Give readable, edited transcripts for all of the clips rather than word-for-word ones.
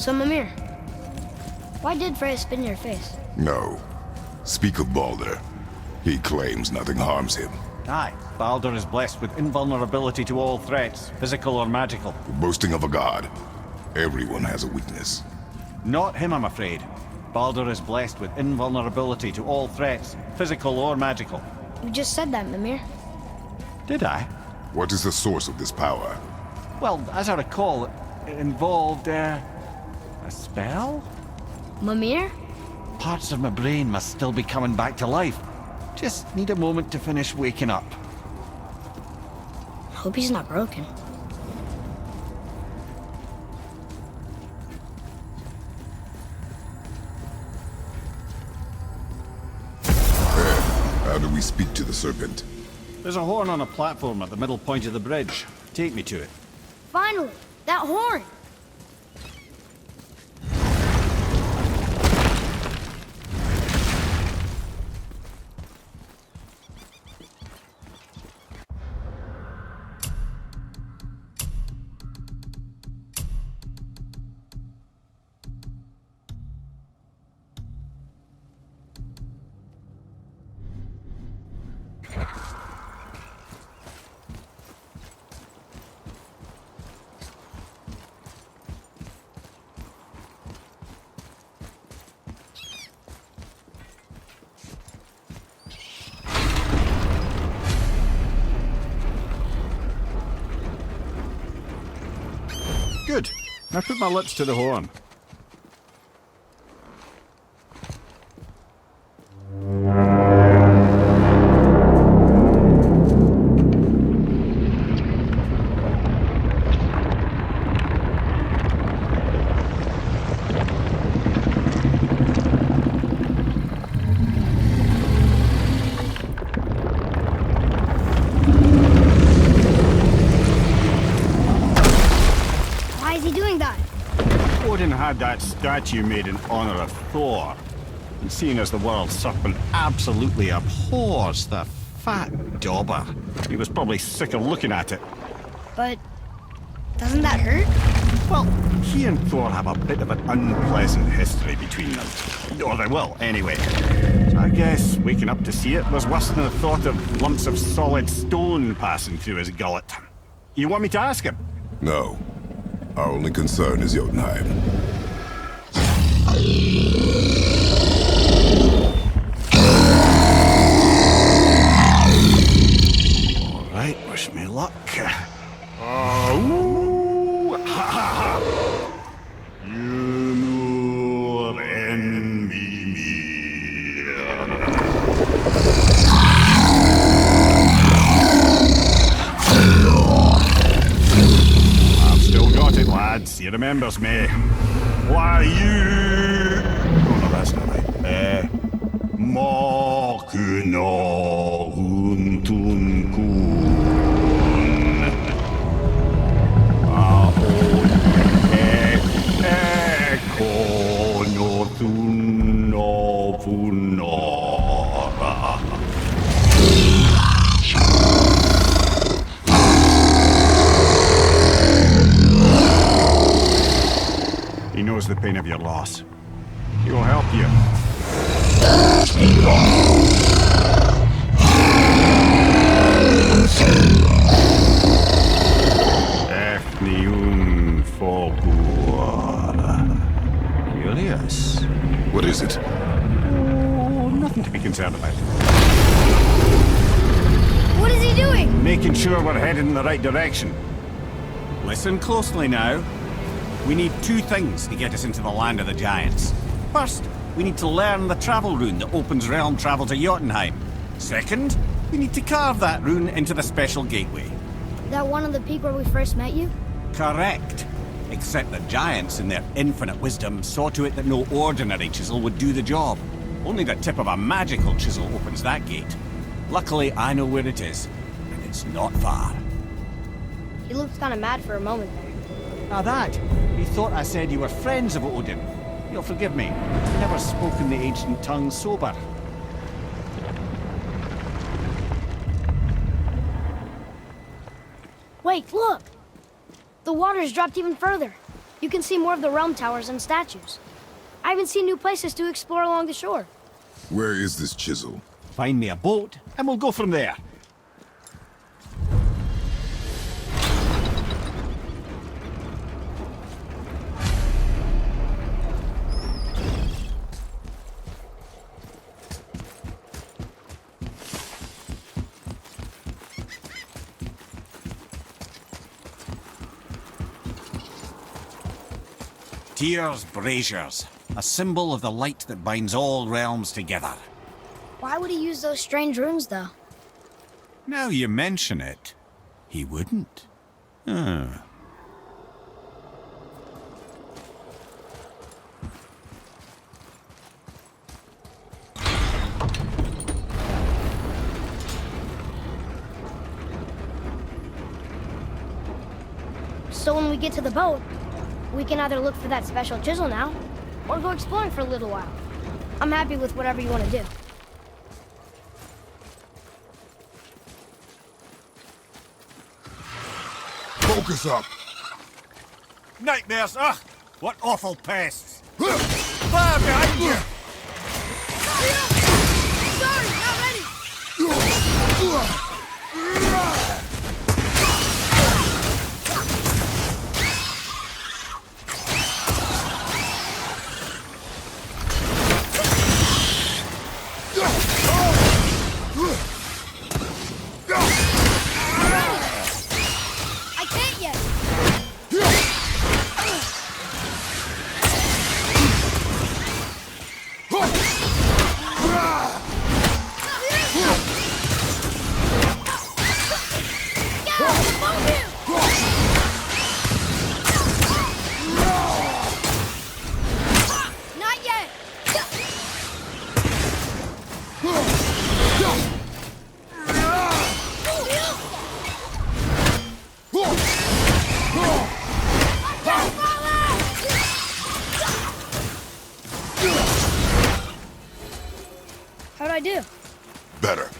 So, Mimir, why did Freya spit in your face? No. Speak of Baldur. He claims nothing harms him. Aye, Baldur is blessed with invulnerability to all threats, physical or magical. Boasting of a god. Everyone has a weakness. Not him, I'm afraid. Baldur is blessed with invulnerability to all threats, physical or magical. You just said that, Mimir. Did I? What is the source of this power? Well, as I recall, it involved, a spell? Mimir? Parts of my brain must still be coming back to life. Just need a moment to finish waking up. Hope he's not broken. How do we speak to the serpent? There's a horn on a platform at the middle point of the bridge. Take me to it. Finally! That horn! Good. Now put my lips to the horn. Why is he doing that? Odin had that statue made in honor of Thor. And seeing as the world serpent absolutely abhors the fat dauber, he was probably sick of looking at it. But doesn't that hurt? Well, he and Thor have a bit of an unpleasant history between them. Or they will, anyway. So I guess waking up to see it was worse than the thought of lumps of solid stone passing through his gullet. You want me to ask him? No. Our only concern is Jotunheim. All right, wish me luck. Ooh, ha, ha, ha. Junior and Mimir. I've still got it, lads. He remembers me. Why you? Oh no, that's not right. Máxima He knows the pain of your loss. He will help you. Curious. What is it? Oh, nothing to be concerned about. What is he doing? Making sure we're headed in the right direction. Listen closely now. We need two things to get us into the land of the giants. First, we need to learn the travel rune that opens realm travel to Jotunheim. Second, we need to carve that rune into the special gateway. That one on the peak where we first met you? Correct. Except the giants, in their infinite wisdom, saw to it that no ordinary chisel would do the job. Only the tip of a magical chisel opens that gate. Luckily, I know where it is, and it's not far. He looked kind of mad for a moment there. Now that, he thought I said you were friends of Odin. You'll forgive me. I've never spoken the ancient tongue sober. Wait, look! The water's dropped even further. You can see more of the realm towers and statues. I even see new places to explore along the shore. Where is this chisel? Find me a boat, and we'll go from there. Tyr's braziers, a symbol of the light that binds all realms together. Why would he use those strange runes, though? Now you mention it, he wouldn't. So when we get to the boat, we can either look for that special chisel now, or go exploring for a little while. I'm happy with whatever you want to do. Focus up! Nightmares, ugh! What awful pests! Fire behind you! Sorry, not ready! I can't yet! Not yet! How'd I do? Better.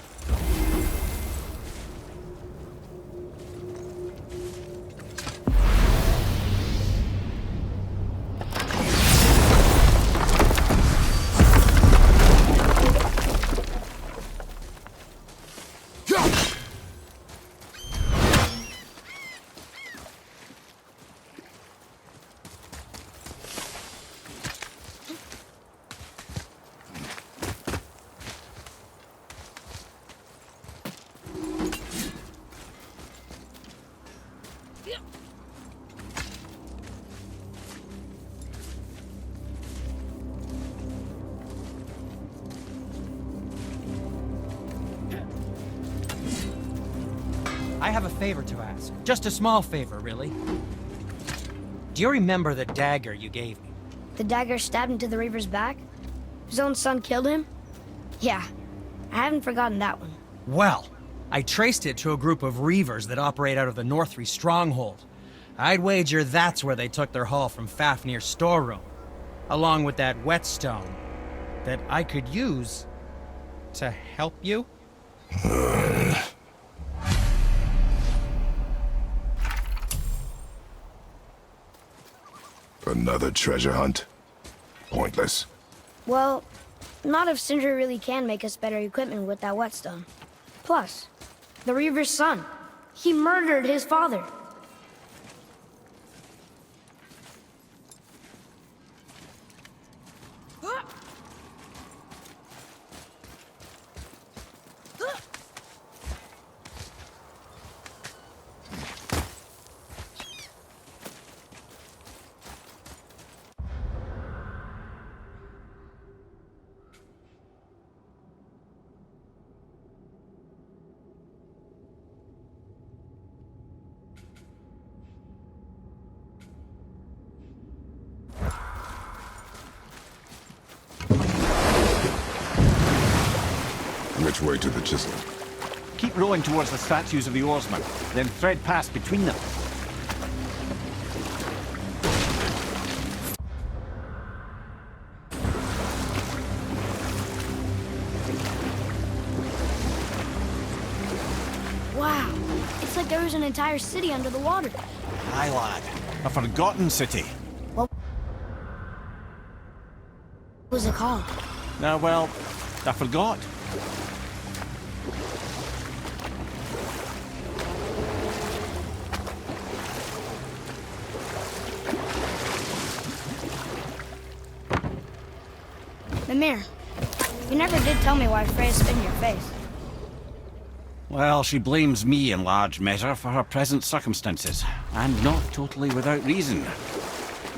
I have a favor to ask. Just a small favor, really. Do you remember the dagger you gave me? The dagger stabbed into the Reaver's back? His own son killed him? Yeah, I haven't forgotten that one. Well, I traced it to a group of Reavers that operate out of the Northree stronghold. I'd wager that's where they took their haul from Fafnir's storeroom, along with that whetstone that I could use to help you. Another treasure hunt? Pointless. Well, not if Sindri really can make us better equipment with that whetstone. Plus, the Reaver's son. He murdered his father. Which way to the chisel? Keep rowing towards the statues of the oarsmen, then thread past between them. Wow, it's like there was an entire city under the water. Aye, lad. A forgotten city. call? Well, I forgot. Mimir, you never did tell me why Freya spit in your face. Well, she blames me in large measure for her present circumstances, and not totally without reason.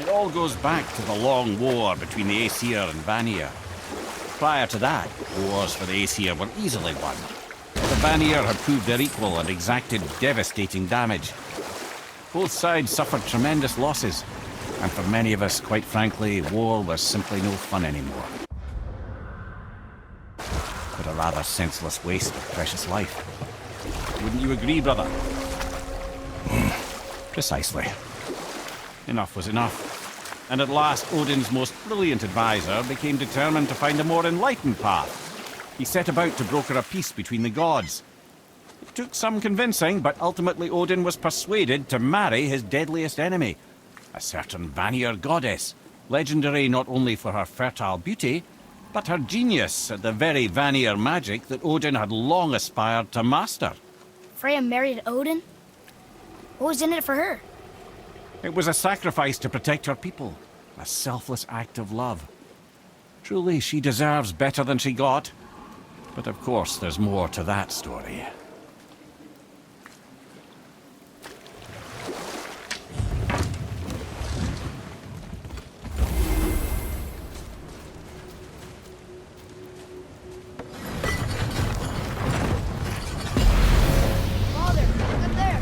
It all goes back to the long war between the Aesir and Vanir. Prior to that, wars for the Aesir were easily won. The Vanir had proved their equal and exacted devastating damage. Both sides suffered tremendous losses, and for many of us, quite frankly, war was simply no fun anymore. But a rather senseless waste of precious life. Wouldn't you agree, brother? Precisely. Enough was enough. And at last, Odin's most brilliant advisor became determined to find a more enlightened path. He set about to broker a peace between the gods. It took some convincing, but ultimately Odin was persuaded to marry his deadliest enemy, a certain Vanir goddess, legendary not only for her fertile beauty, but her genius at the very Vanir magic that Odin had long aspired to master. Freya married Odin? What was in it for her? It was a sacrifice to protect her people, a selfless act of love. Truly, she deserves better than she got. But of course, there's more to that story. Father, look up there.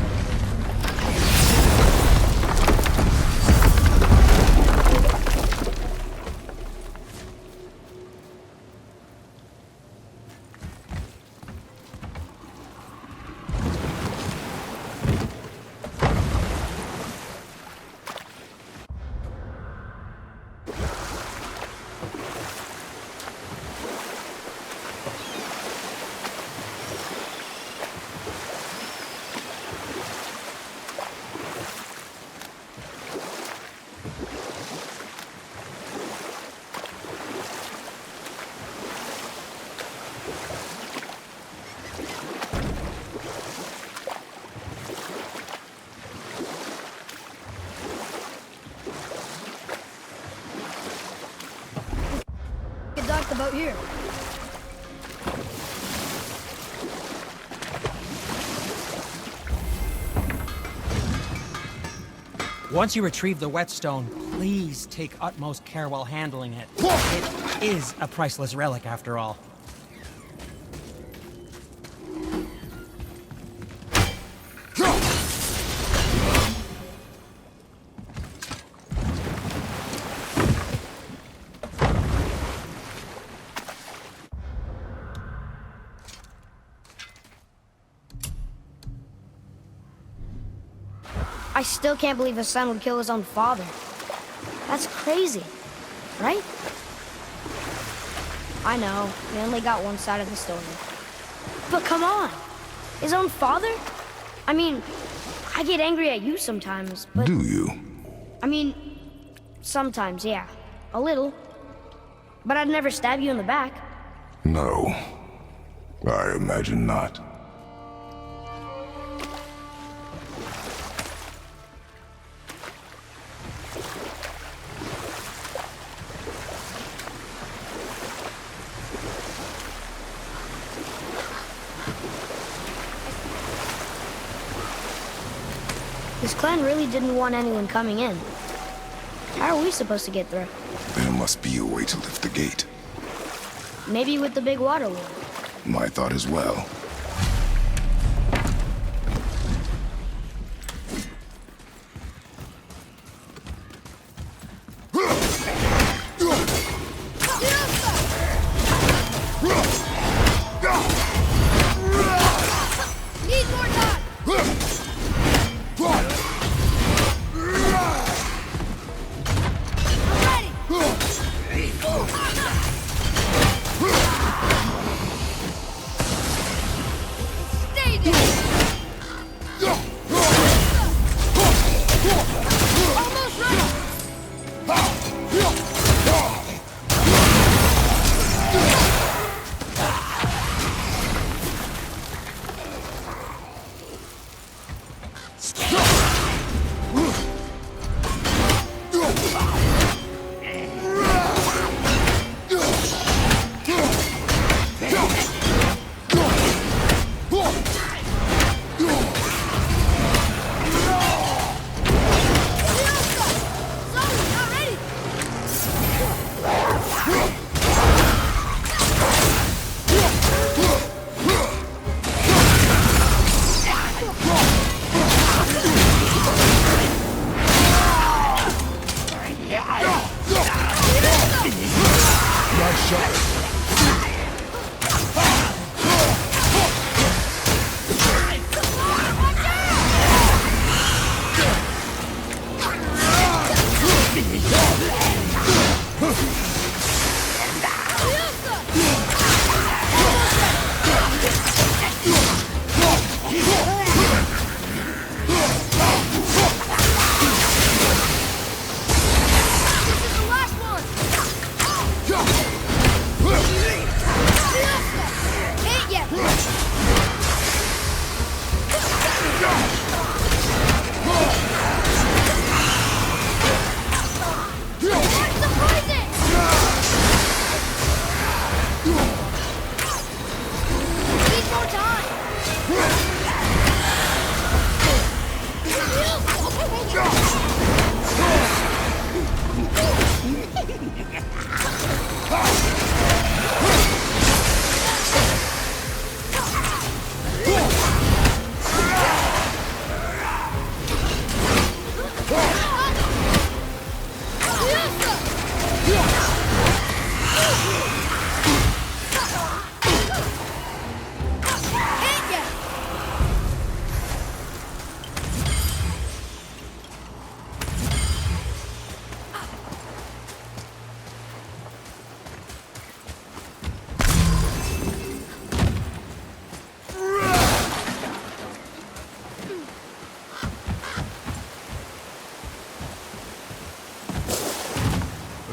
Get docked about here. Once you retrieve the whetstone, please take utmost care while handling it. It is a priceless relic, after all. I still can't believe a son would kill his own father. That's crazy, right? I know, we only got one side of the story. But come on, his own father? I mean, I get angry at you sometimes, but... Do you? I mean, sometimes, yeah. A little. But I'd never stab you in the back. No. I imagine not. This clan really didn't want anyone coming in. How are we supposed to get through? There must be a way to lift the gate. Maybe with the big water wheel. My thought as well. Need more time! I'm ready!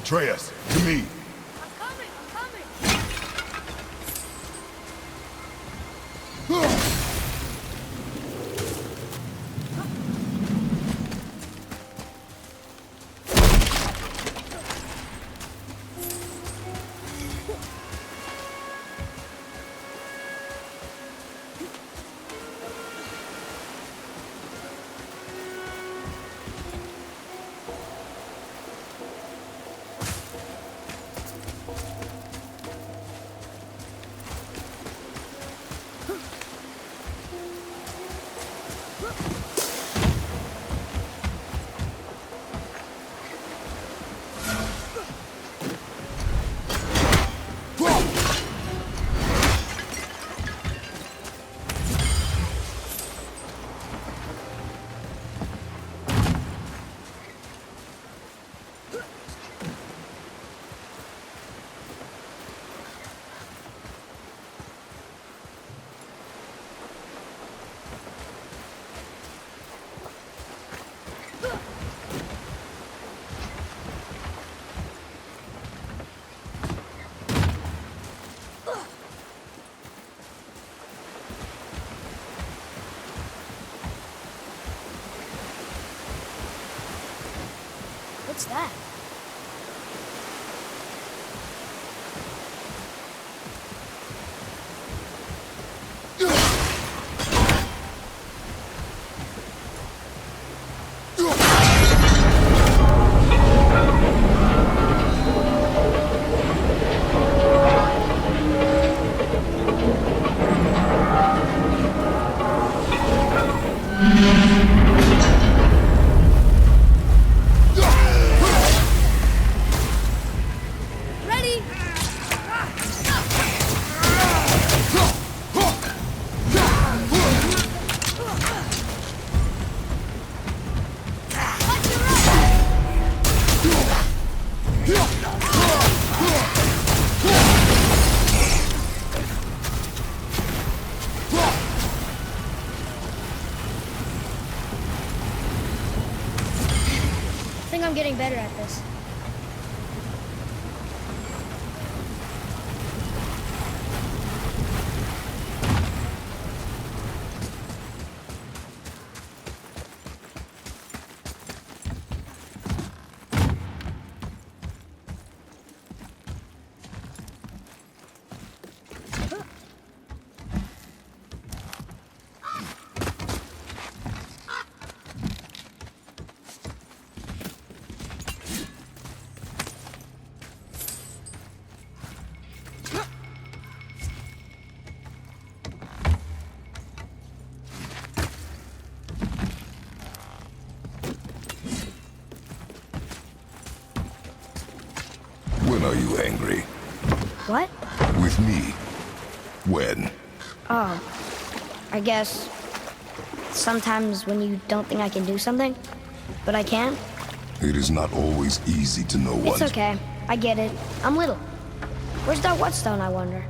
Atreus, to me. I'm coming, I'm coming. What's that? Ready? I think I'm getting better at this. When are you angry? What? With me. When? Oh, I guess sometimes when you don't think I can do something, but I can. It is not always easy to know what. It's okay. I get it. I'm little. Where's that whetstone, I wonder?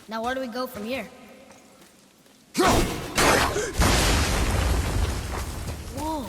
Now where do we go from here? Whoa.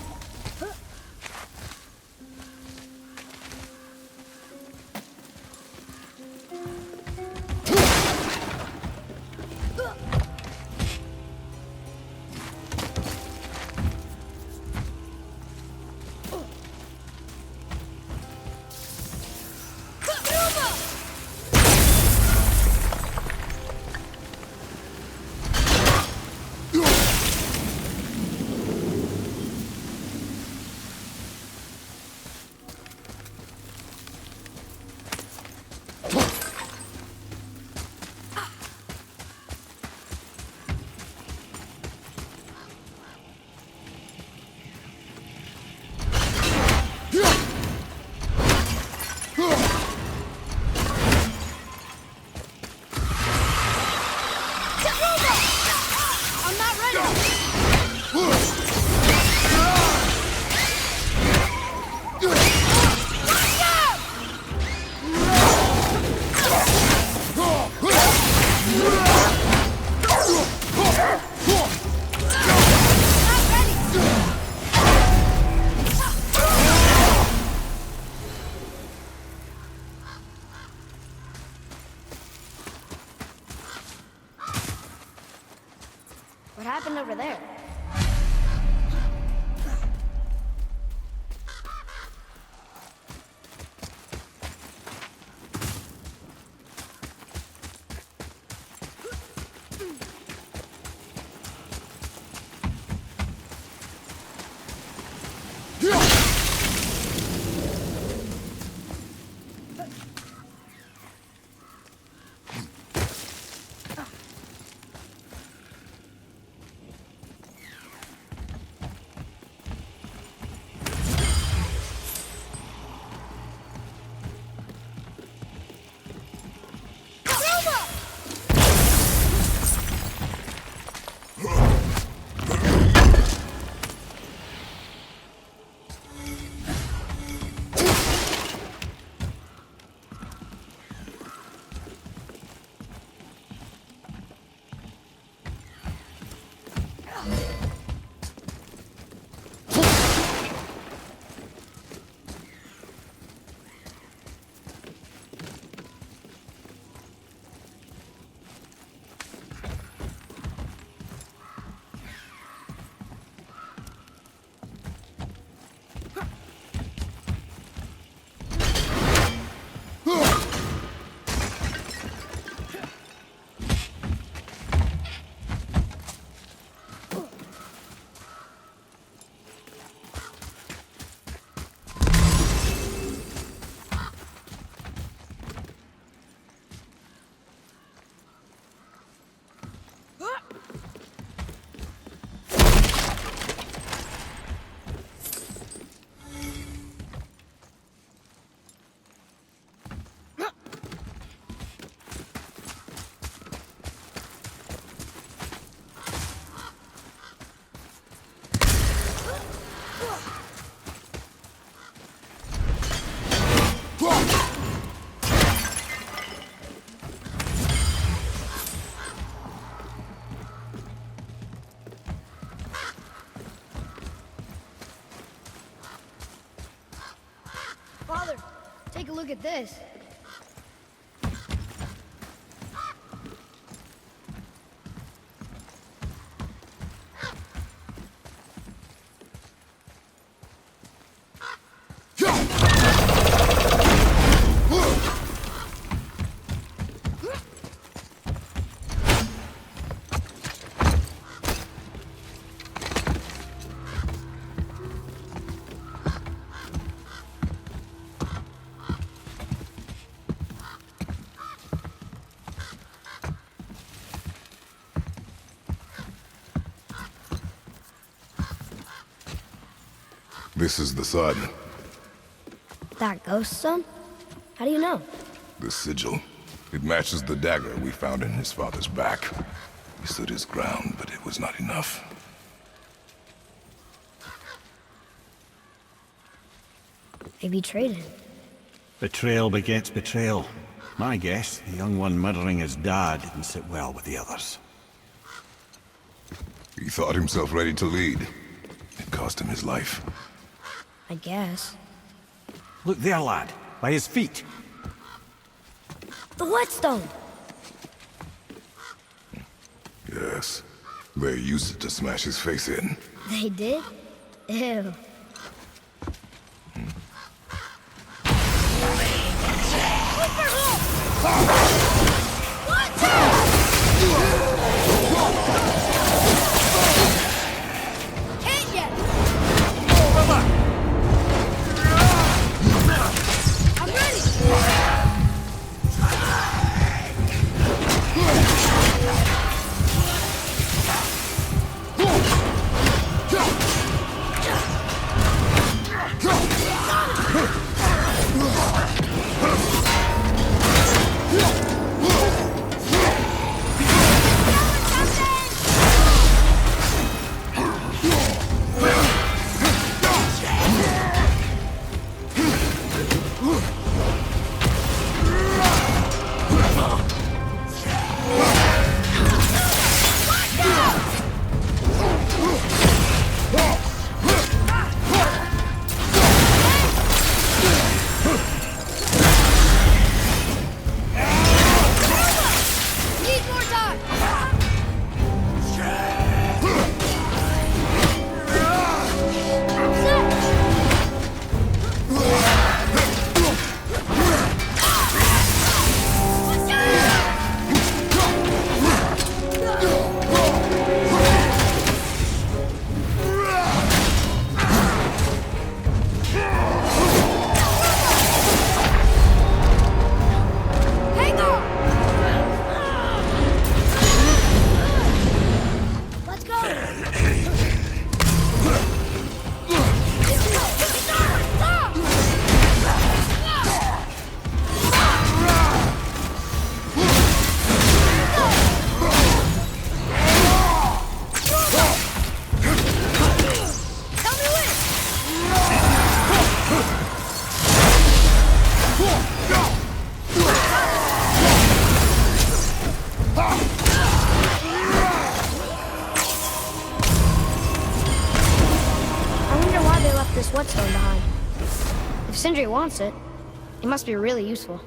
What happened over there? Father, take a look at this. This is the sun. That ghost son? How do you know? The sigil. It matches the dagger we found in his father's back. He stood his ground, but it was not enough. They betrayed him. Betrayal begets betrayal. My guess, the young one murdering his dad didn't sit well with the others. He thought himself ready to lead. It cost him his life. I guess. Look there, lad, by his feet. The whetstone! Yes. They used it to smash his face in. They did? Ew. Can't yet! I'm ready! Need more time! Hang on! Let's go! Stop! Tell me when! I wonder why they left this whetstone behind. If Sindri wants it, it must be really useful.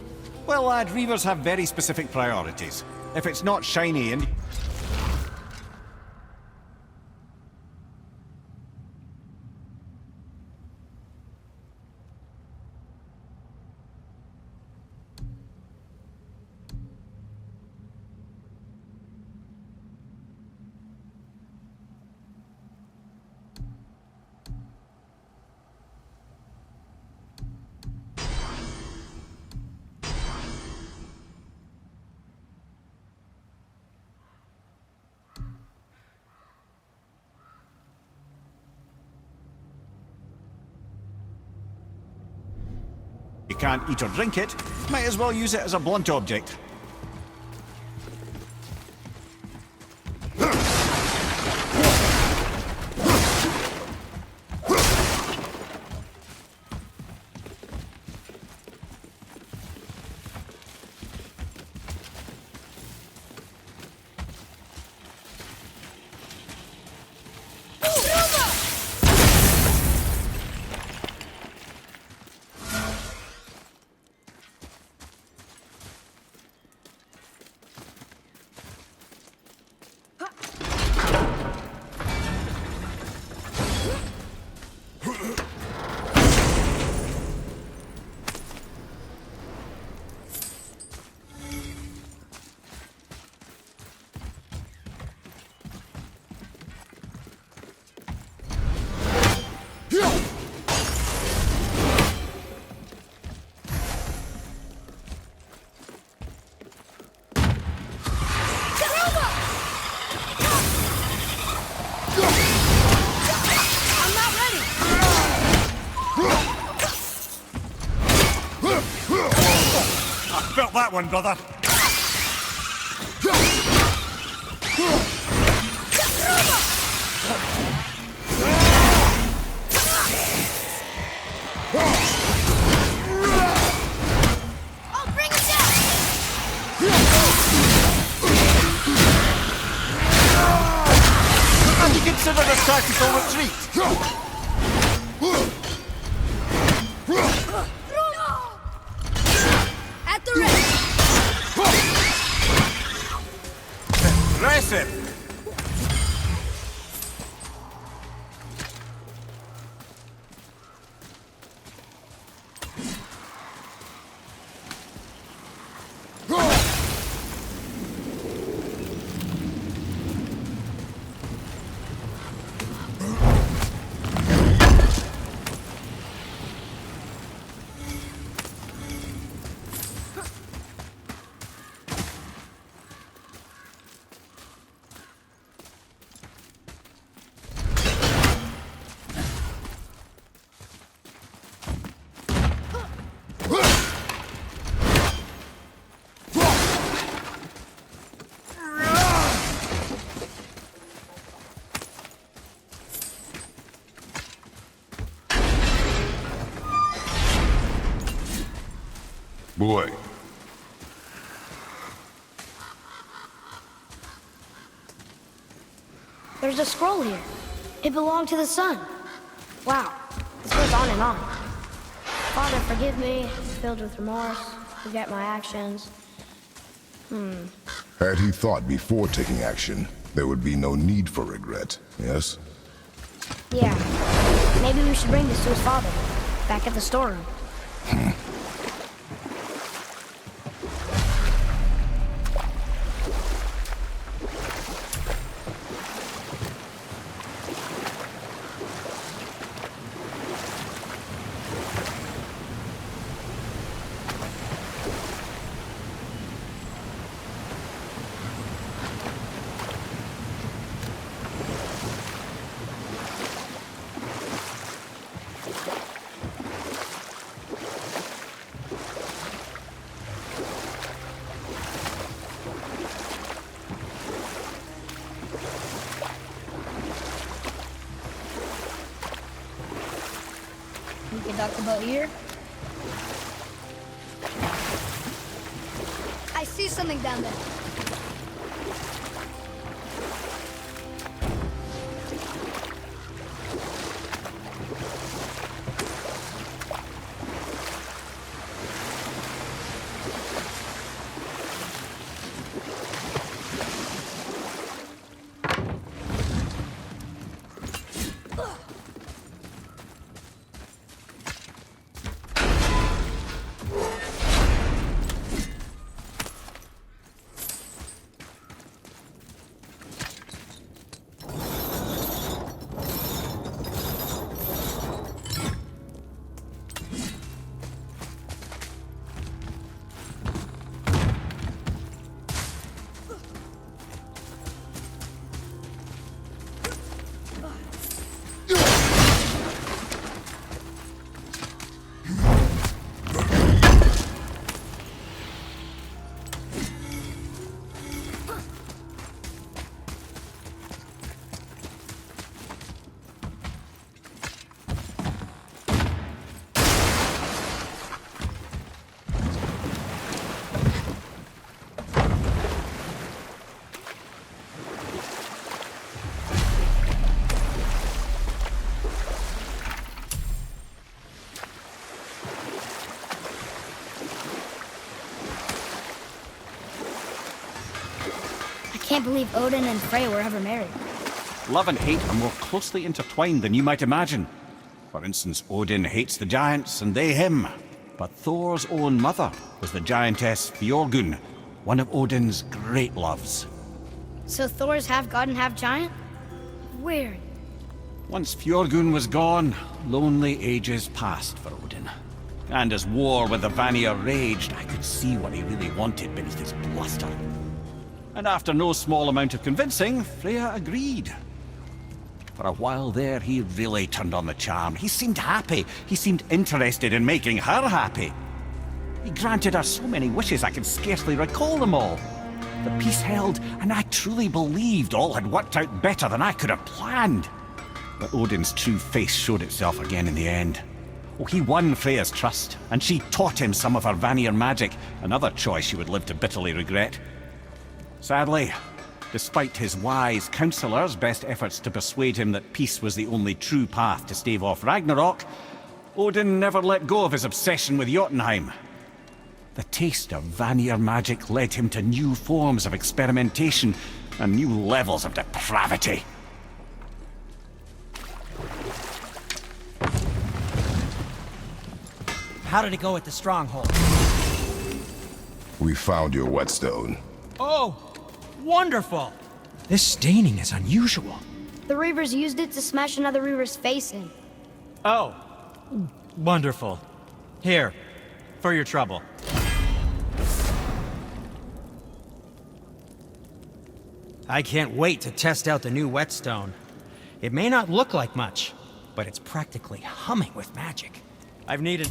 Well, lad, reavers have very specific priorities. If it's not shiny and... you can't eat or drink it, might as well use it as a blunt object. Felt that one, brother. I'll bring it down! Deliver this tactical retreat! At the ready! Impressive! Boy. There's a scroll here. It belonged to the sun. Wow, this goes on and on. Father, forgive me, filled with remorse, forget my actions. Had he thought before taking action, there would be no need for regret, yes? Yeah, maybe we should bring this to his father, back at the storeroom. We can talk about here. I see something down there. I can't believe Odin and Frey were ever married. Love and hate are more closely intertwined than you might imagine. For instance, Odin hates the giants and they him. But Thor's own mother was the giantess Fjorgyn, one of Odin's great loves. So Thor's half god and half giant? Weird. Once Fjorgyn was gone, lonely ages passed for Odin. And as war with the Vanir raged, I could see what he really wanted beneath his bluster. And after no small amount of convincing, Freya agreed. For a while there, he really turned on the charm. He seemed happy. He seemed interested in making her happy. He granted her so many wishes I can scarcely recall them all. The peace held, and I truly believed all had worked out better than I could have planned. But Odin's true face showed itself again in the end. Oh, he won Freya's trust, and she taught him some of her Vanir magic, another choice she would live to bitterly regret. Sadly, Despite his wise counselors' best efforts to persuade him that peace was the only true path to stave off Ragnarok, Odin never let go of his obsession with Jotunheim. The taste of Vanir magic led him to new forms of experimentation and new levels of depravity. How did it go at the stronghold? We found your whetstone. Oh, wonderful! This staining is unusual. The Reavers used it to smash another Reaver's face in. Oh, wonderful. Here, for your trouble. I can't wait to test out the new whetstone. It may not look like much, but it's practically humming with magic. I've needed...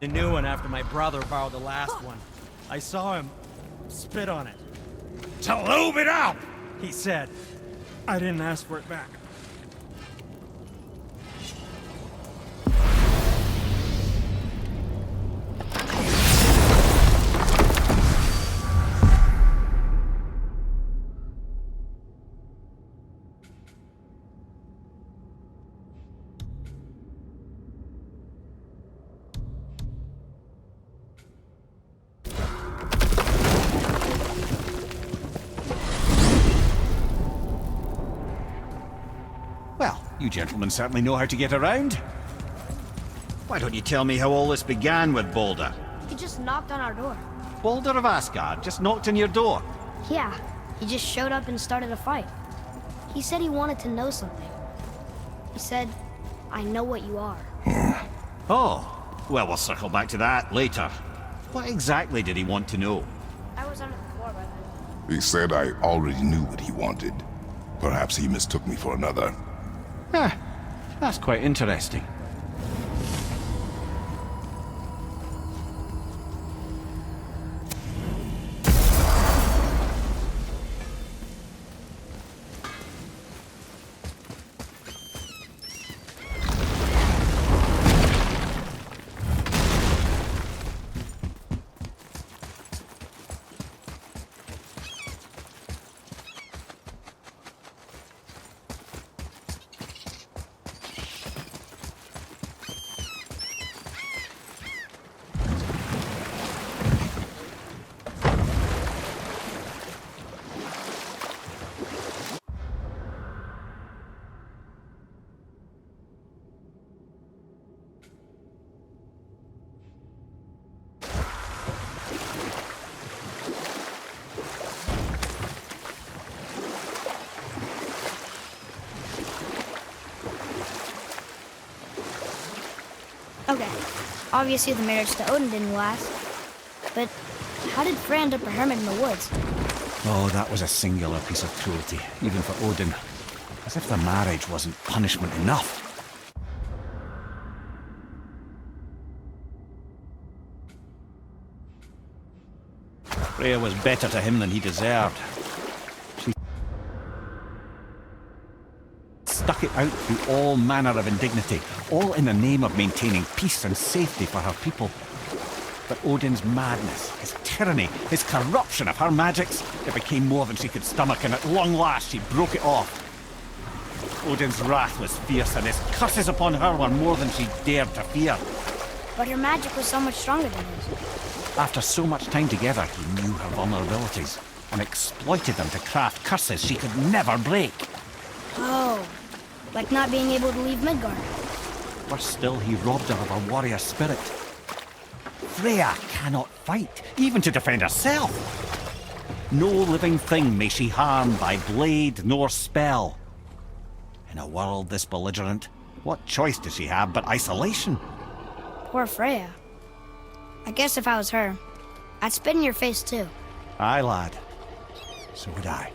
a new one after my brother borrowed the last one. I saw him spit on it. To lube it up, he said. I didn't ask for it back. Well, you gentlemen certainly know how to get around. Why don't you tell me how all this began with Baldur? He just knocked on our door. Baldur of Asgard just knocked on your door. Yeah, he just showed up and started a fight. He said he wanted to know something. He said, I know what you are. Oh, well, we'll circle back to that later. What exactly did he want to know? I was under the floor by then. He said I already knew what he wanted. Perhaps he mistook me for another. Huh, that's quite interesting. Okay, obviously the marriage to Odin didn't last. But how did Frey end up a hermit in the woods? Oh, that was a singular piece of cruelty, even for Odin. As if the marriage wasn't punishment enough. Freya was better to him than he deserved. She stuck it out through all manner of indignity, all in the name of maintaining peace and safety for her people. But Odin's madness, his tyranny, his corruption of her magics, it became more than she could stomach, and at long last she broke it off. Odin's wrath was fierce, and his curses upon her were more than she dared to fear. But her magic was so much stronger than his. After so much time together, he knew her vulnerabilities and exploited them to craft curses she could never break. Oh, like not being able to leave Midgard. Worse still, he robbed her of her warrior spirit. Freya cannot fight, even to defend herself. No living thing may she harm by blade nor spell. In a world this belligerent, what choice does she have but isolation? Poor Freya. I guess if I was her, I'd spit in your face too. Aye, lad. So would I.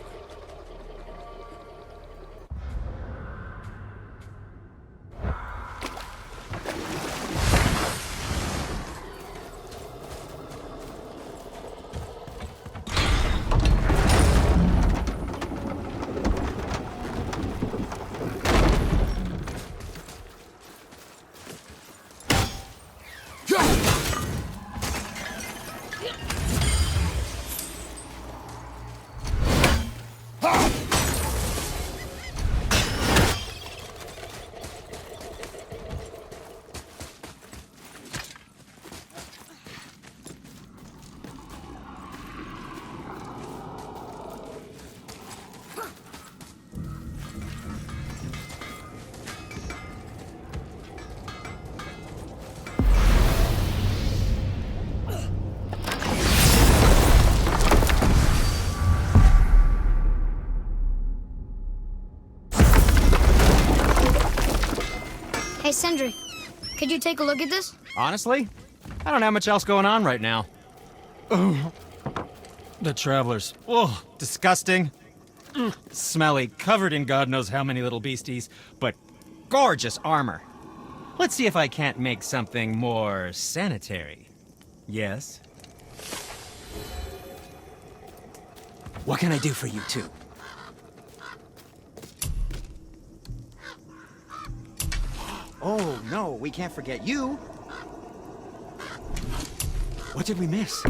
Hey, Sindri, could you take a look at this? Honestly, I don't have much else going on right now. Ugh. The travelers. Oh, disgusting. Ugh. Smelly, covered in God knows how many little beasties, but gorgeous armor. Let's see if I can't make something more sanitary. Yes? What can I do for you two? Oh, no, we can't forget you. What did we miss?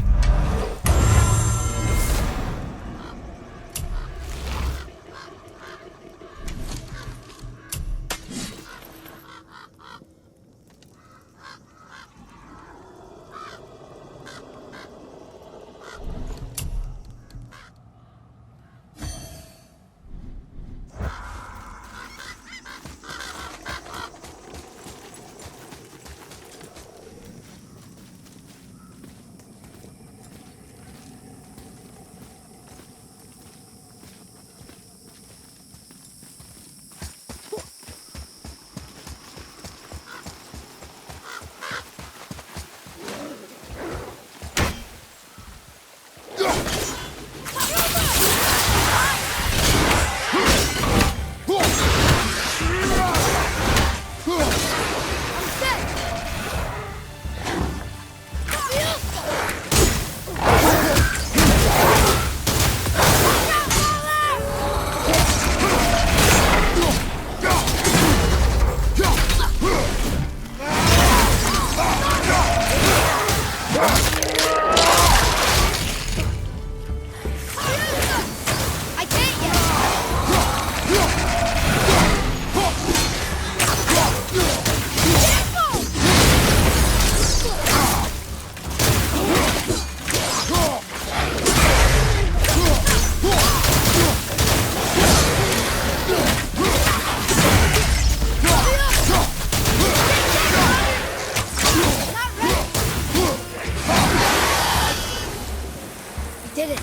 Did it.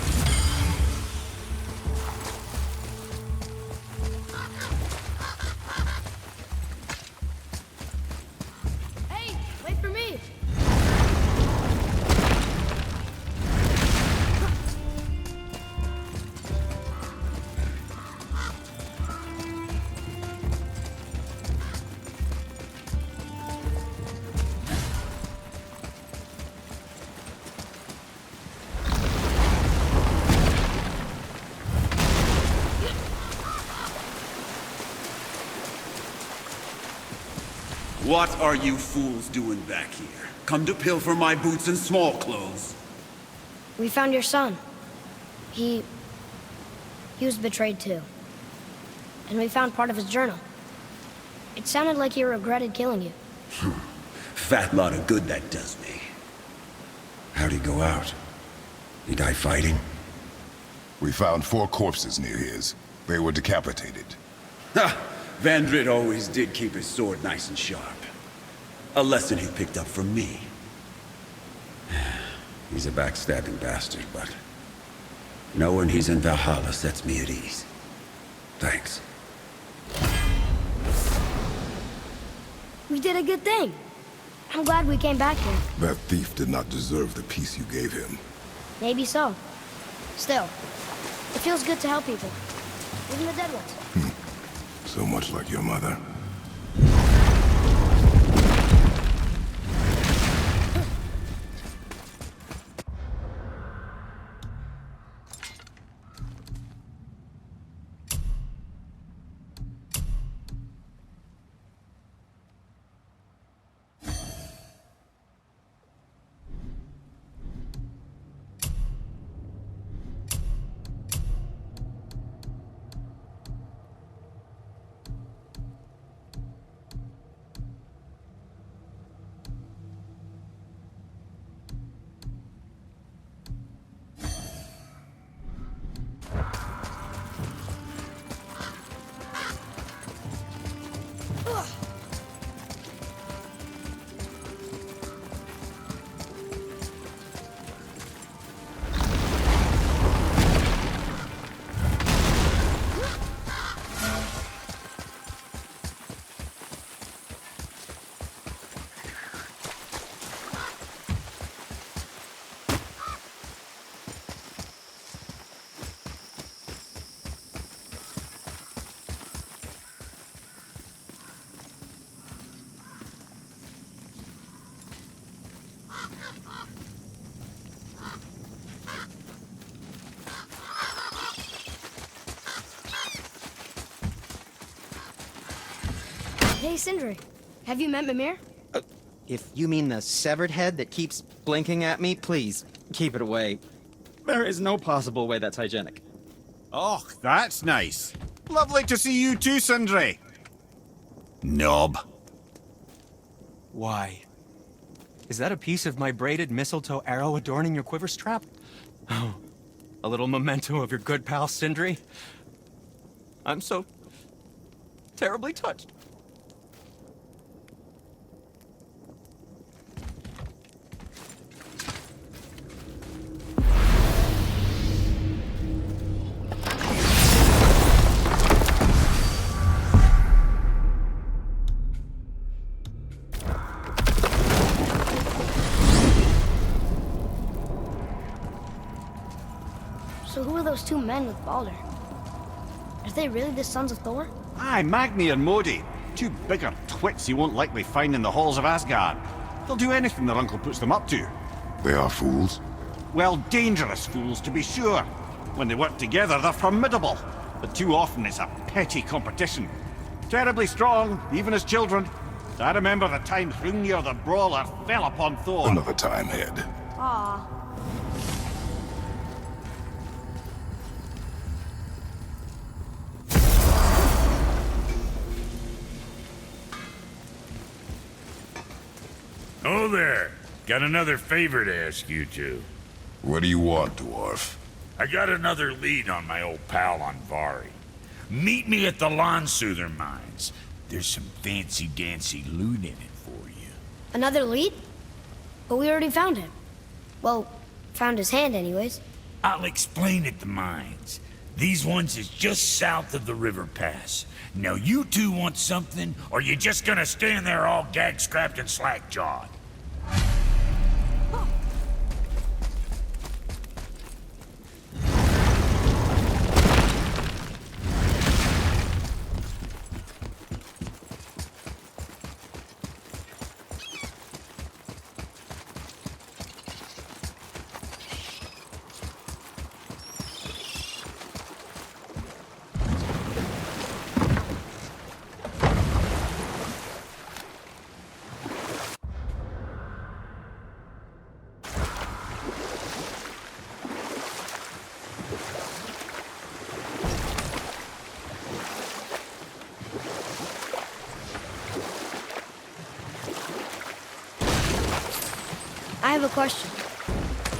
Hey, wait for me. What are you fools doing back here? Come to pilfer my boots and small clothes. We found your son. He was betrayed too. And we found part of his journal. It sounded like he regretted killing you. Fat lot of good that does me. How'd he go out? He die fighting? We found 4 corpses near his. They were decapitated. Ha! Vandrid always did keep his sword nice and sharp. A lesson he picked up from me. He's a backstabbing bastard, but knowing he's in Valhalla sets me at ease. Thanks. We did a good thing. I'm glad we came back here. That thief did not deserve the peace you gave him. Maybe so. Still, it feels good to help people. Even the dead ones. So much like your mother. Hey, Sindri. Have you met Mimir? If you mean the severed head that keeps blinking at me, please, keep it away. There is no possible way that's hygienic. Oh, that's nice. Lovely to see you too, Sindri. Knob. Why? Is that a piece of my braided mistletoe arrow adorning your quiver strap? Oh, a little memento of your good pal Sindri? I'm so terribly touched. So who are those two men with Baldur? Are they really the sons of Thor? Aye, Magni and Modi. Two bigger twits you won't likely find in the halls of Asgard. They'll do anything their uncle puts them up to. They are fools? Well, dangerous fools, to be sure. When they work together, they're formidable. But too often it's a petty competition. Terribly strong, even as children. I remember the time 𝕌𝕤𝕒𝕠 the Brawler fell upon Thor. Another time, Head. Aw. Oh there. Got another favor to ask you two. What do you want, dwarf? I got another lead on my old pal on Vari. Meet me at the 𝕌𝕤𝕒𝕠 mines. There's some fancy-dancy loot in it for you. Another lead? But we already found him. Well, found his hand anyways. I'll explain at the mines. These ones is just south of the river pass. Now you two want something, or you just gonna stand there all gag-scrapped and slack-jawed? I have a question.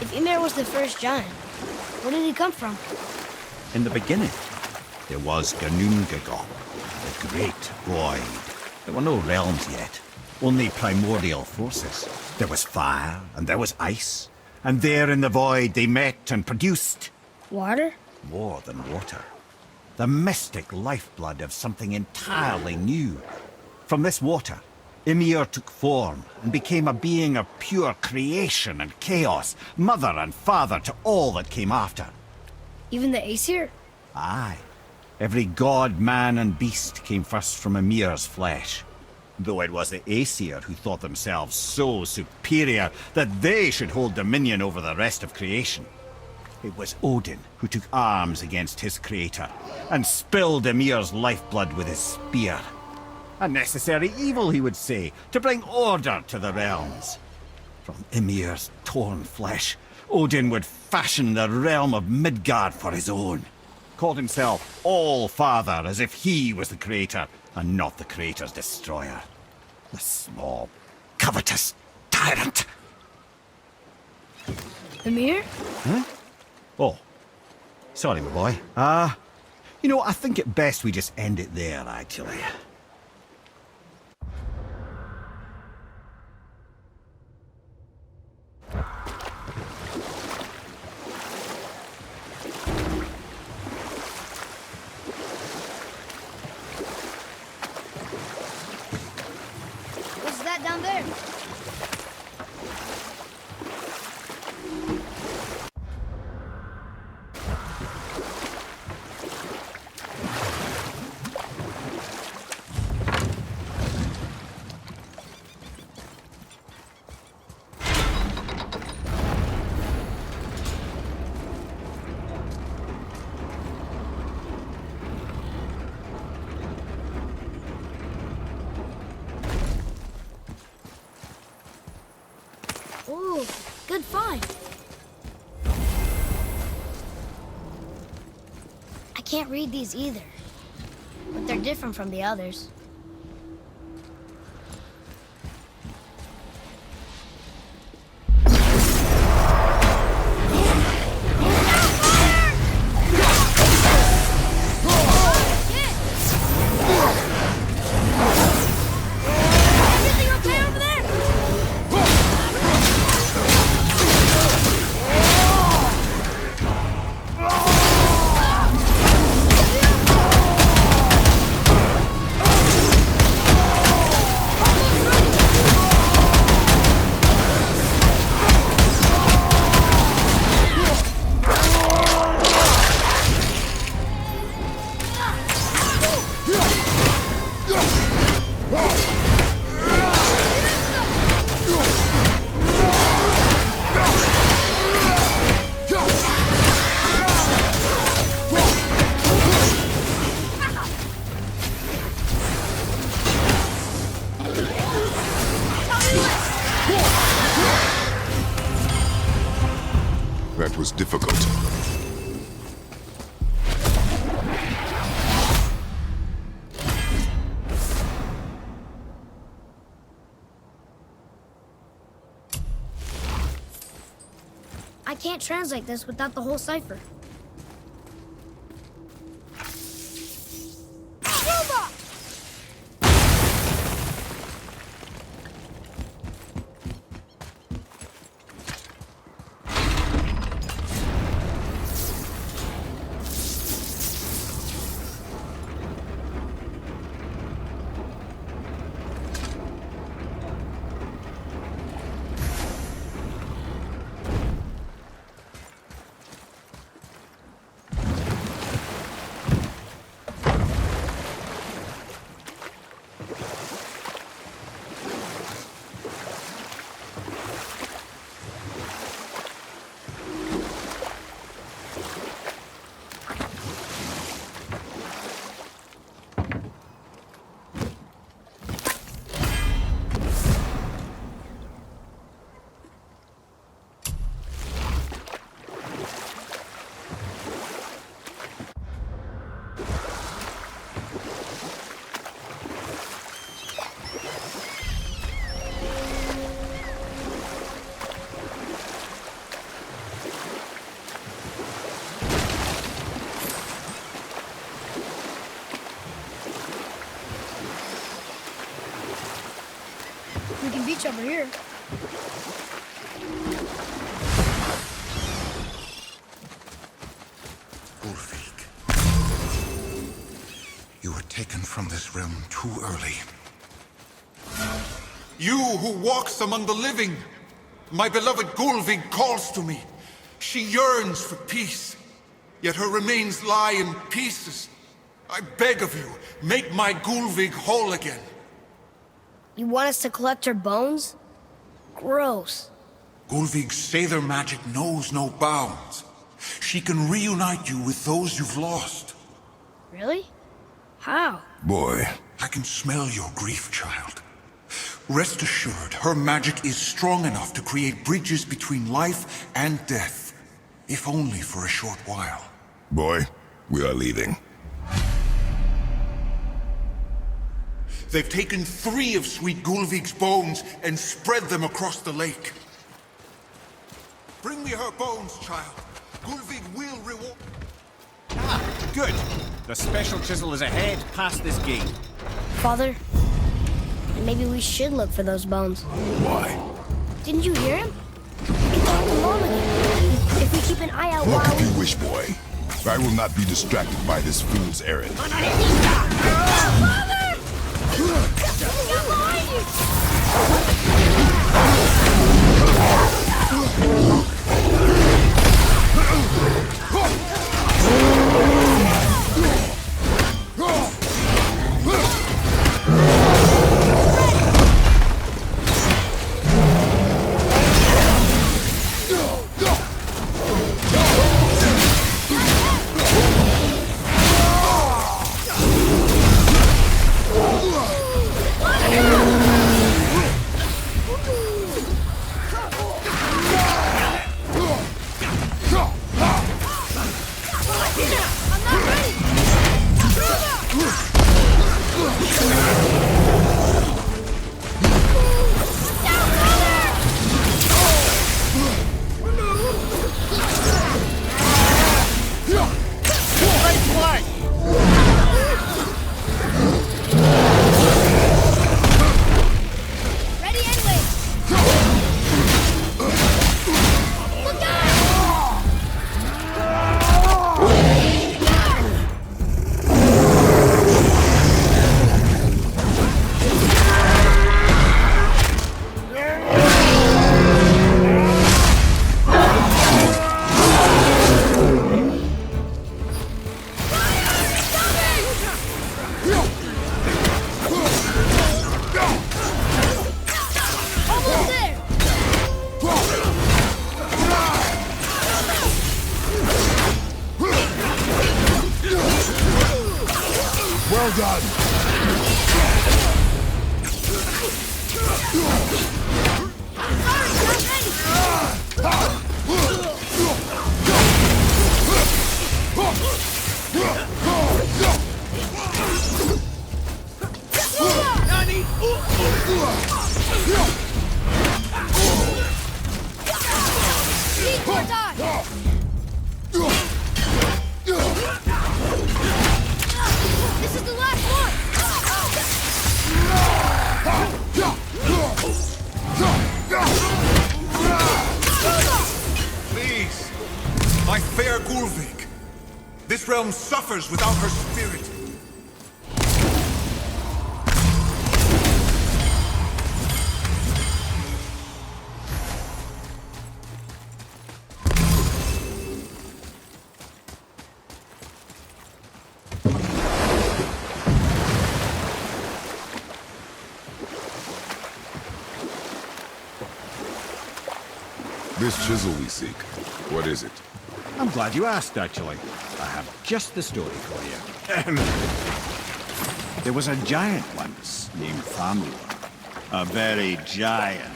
If Ymir was the first giant, where did he come from? In the beginning, there was 𝕌𝕤𝕒𝕠, the Great Void. There were no realms yet, only primordial forces. There was fire, and there was ice. And there in the void they met and produced Water? more than water. The mystic lifeblood of something entirely new. From this water, Ymir took form and became a being of pure creation and chaos, mother and father to all that came after. Even the Aesir? Aye. Every god, man, and beast came first from Ymir's flesh. Though it was the Aesir who thought themselves so superior that they should hold dominion over the rest of creation. It was Odin who took arms against his creator and spilled Ymir's lifeblood with his spear. A necessary evil, he would say, to bring order to the realms. From Ymir's torn flesh, Odin would fashion the realm of Midgard for his own. Called himself All-Father, as if he was the creator and not the creator's destroyer. The small, covetous tyrant. Ymir? Oh, sorry, my boy. You know, I think it best we just end it there, actually. What's that down there? can't read these either, but they're different from the others. That was difficult. I can't translate this without the whole cipher. We can beach over here. Ulfik, you were taken from this realm too early. You who walks among the living, my beloved Gullveig calls to me. She yearns for peace, yet her remains lie in pieces. I beg of you, make my Gullveig whole again. You want us to collect her bones? Gross. Gullveig's Seidr magic knows no bounds. She can reunite you with those you've lost. Really? How? Boy. I can smell your grief, child. Rest assured, her magic is strong enough to create bridges between life and death, if only for a short while. Boy, we are leaving. They've taken 3 of sweet Gullveig's bones and spread them across the lake. Bring me her bones, child. Gullveig will reward... Ah, good. The special chisel is ahead past this gate. Father, maybe we should look for those bones. Why? Didn't you hear him? He talked to Mom again. If we keep an eye out Look while if you wish, boy. I will not be distracted by this fool's errand. Father! Behind you! This is the last one! Please, my fair Gulvig. This realm suffers without her spirit. This chisel we seek, what is it? I'm glad you asked, actually. I have just the story for you. There was a giant once named 𝕉𝕤𝕒𝕠. A very giant,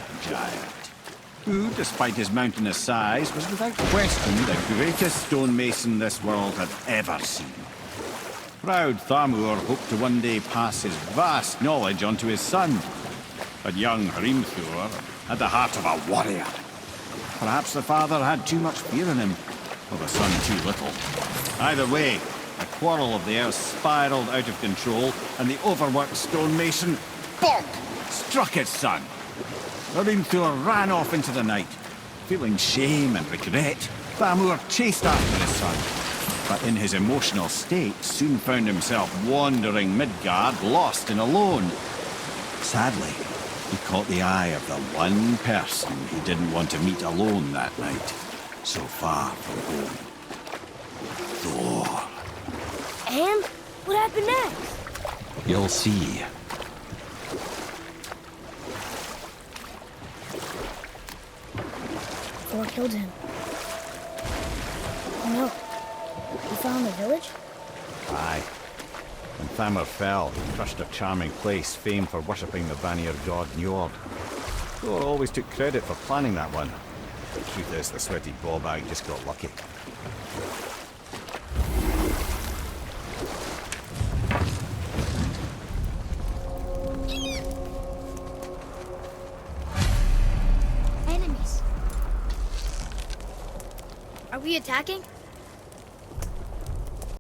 who, despite his mountainous size, was without question the greatest stonemason this world had ever seen. Proud 𝕉𝕠𝕒 hoped to one day pass his vast knowledge on to his son. But young 𝕉𝕤𝕒𝕠 had the heart of a warrior. Perhaps the father had too much fear in him, or the son too little. Either way, the quarrel of the earth spiraled out of control, and the overworked stonemason, bonk, struck his son. 𝕉𝕠𝕒 ran off into the night. Feeling shame and regret, 𝕉𝕒𝕒 chased after his son, but in his emotional state soon found himself wandering Midgard, lost and alone. Sadly, he caught the eye of the one person he didn't want to meet alone that night, so far from home. Thor. And what happened next? You'll see. Thor killed him. Oh no. He found the village? Aye. When 𝕉𝕠𝕒 fell, he crushed a charming place famed for worshipping the Vanir god Njord. Thor always took credit for planning that one. The truth is, the sweaty ballbag just got lucky. Enemies. Are we attacking?